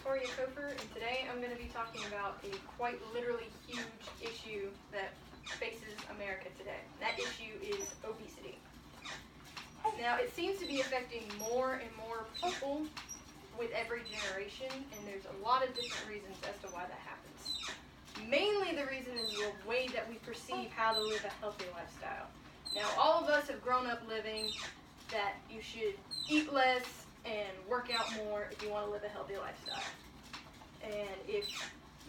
And today I'm going to be talking about a quite literally huge issue that faces America today. That issue is obesity. Now, it seems to be affecting more and more people with every generation, and there's a lot of different reasons as to why that happens. Mainly the reason is the way that we perceive how to live a healthy lifestyle. Now, all of us have grown up living that you should eat less and work out more if you want to live a healthy lifestyle. And if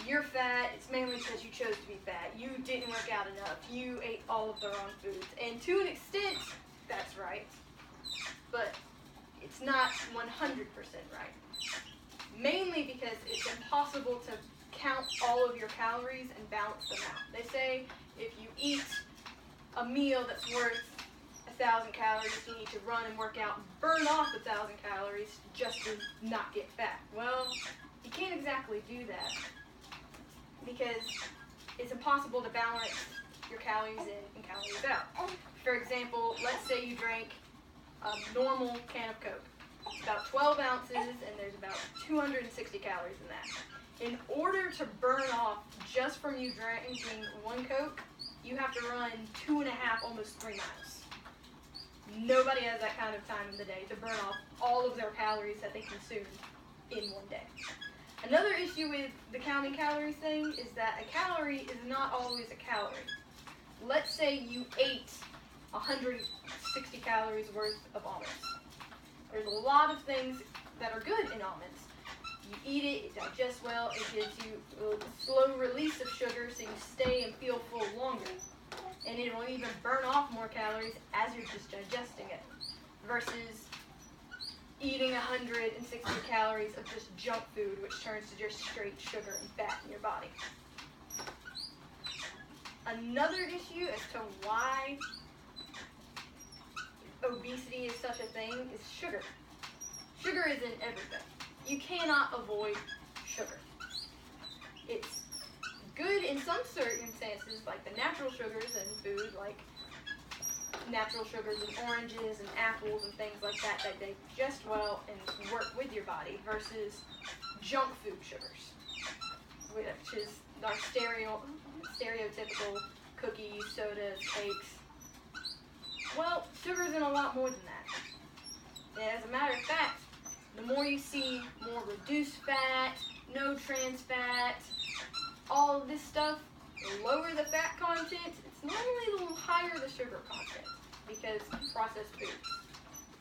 you're fat, it's mainly because you chose to be fat. You didn't work out enough. You ate all of the wrong foods. And to an extent, that's right. But it's not 100% right. Mainly because it's impossible to count all of your calories and balance them out. They say if you eat a meal that's worth 1,000 calories, you need to run and work out and burn off 1,000 calories just to not get fat. Well, you can't exactly do that because it's impossible to balance your calories in and calories out. For example, let's say you drank a normal can of Coke. It's about 12 ounces and there's about 260 calories in that. In order to burn off just from you drinking one Coke, you have to run 2.5, almost 3 miles. Nobody has that kind of time in the day to burn off all of their calories that they consume in one day. Another issue with the counting calories thing is that a calorie is not always a calorie. Let's say you ate 160 calories worth of almonds. There's a lot of things that are good in almonds. You eat it, it digests well, it gives you a slow release of sugar so you stay and feel full longer. And it will even burn off more calories as you're just digesting it, versus eating 160 calories of just junk food, which turns to just straight sugar and fat in your body. Another issue as to why obesity is such a thing is sugar. Sugar is in everything. You cannot avoid sugar. It's good in some circumstances, like the natural sugars in food, like natural sugars in oranges and apples and things like that, that digest well and work with your body, versus junk food sugars, which is our stereotypical cookies, sodas, cakes. Well, sugar's in a lot more than that. And as a matter of fact, the more you see more reduced fat, no trans fat, all of this stuff, the lower the fat content, it's normally a little higher the sugar content, because processed foods.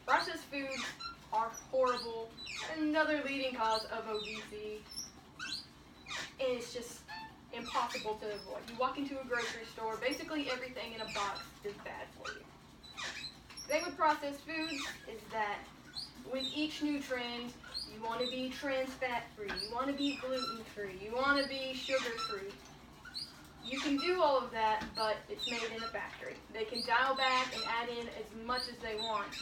Processed foods are horrible, another leading cause of obesity, and it's just impossible to avoid. You walk into a grocery store, basically everything in a box is bad for you. The thing with processed foods is that with each new trend, you want to be trans fat free, you want to be gluten free, you want to be sugar free. You can do all of that, but it's made in a factory. They can dial back and add in as much as they want.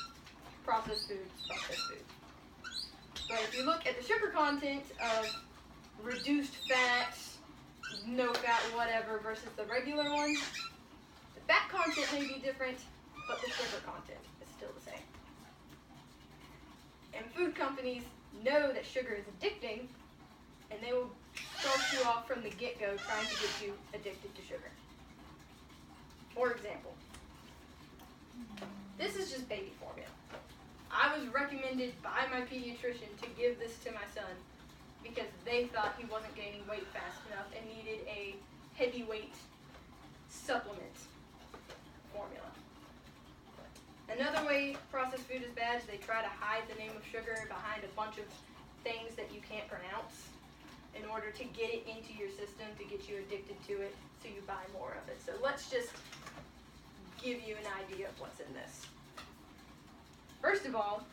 Processed food is processed food. But if you look at the sugar content of reduced fat, no fat, whatever, versus the regular one, the fat content may be different, but the sugar content is still the same. And food companies know that sugar is addicting, and they will start you off from the get-go trying to get you addicted to sugar. For example, this is just baby formula. I was recommended by my pediatrician to give this to my son because they thought he wasn't gaining weight fast enough and needed a heavyweight supplement formula. Another way processed food is bad is they try to hide the name of sugar behind a bunch of things that you can't pronounce in order to get it into your system, to get you addicted to it, so you buy more of it. So let's just give you an idea of what's in this. First of all,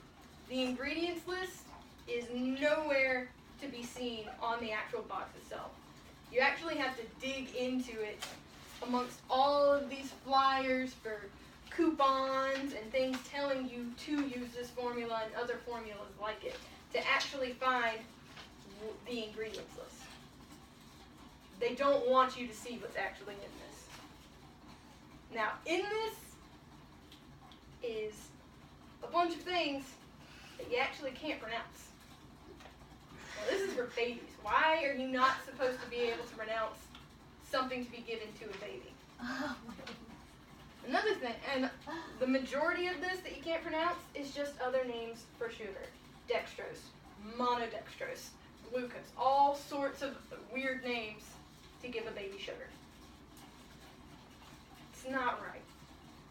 the ingredients list is nowhere to be seen on the actual box itself. You actually have to dig into it amongst all of these flyers for coupons and things telling you to use this formula and other formulas like it, to actually find the ingredients list. They don't want you to see what's actually in this. Now, in this is a bunch of things that you actually can't pronounce. Now, this is for baby babies. Why are you not supposed to be able to pronounce something to be given to a baby? Another thing, and the majority of this that you can't pronounce is just other names for sugar. Dextrose, monodextrose, glucose, all sorts of weird names to give a baby sugar. It's not right.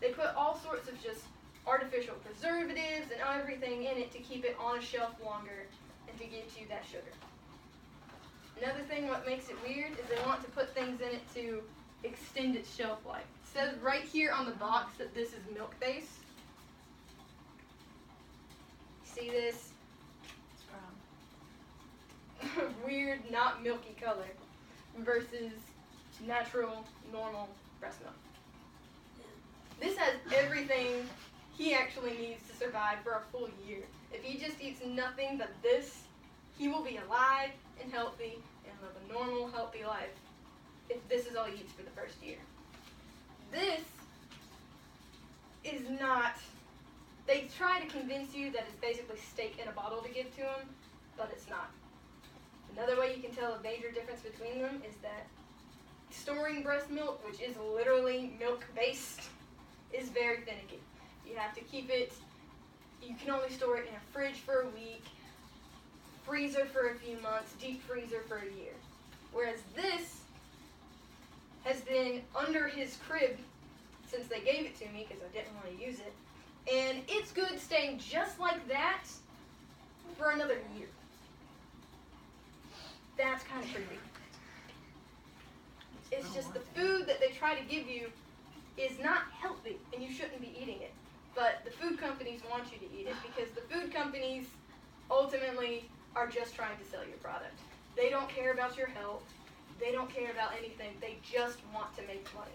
They put all sorts of just artificial preservatives and everything in it to keep it on a shelf longer and to get you that sugar. Another thing what makes it weird is they want to put things in it to extend its shelf life. It says right here on the box that this is milk-based. See this? Weird, not milky color versus natural, normal breast milk. This has everything he actually needs to survive for a full year. If he just eats nothing but this, he will be alive and healthy and live a normal, healthy life if this is all he eats for the first year. This is not, they try to convince you that it's basically steak in a bottle to give to him, but it's not. Another way you can tell a major difference between them is that storing breast milk, which is literally milk-based, is very finicky. You have to keep it, you can only store it in a fridge for a week, freezer for a few months, deep freezer for a year. Whereas this has been under his crib since they gave it to me because I didn't want to use it. And it's good staying just like that for another year. That's kind of creepy. It's just the food that they try to give you is not healthy and you shouldn't be eating it. But the food companies want you to eat it because the food companies ultimately are just trying to sell your product. They don't care about your health. They don't care about anything. They just want to make money.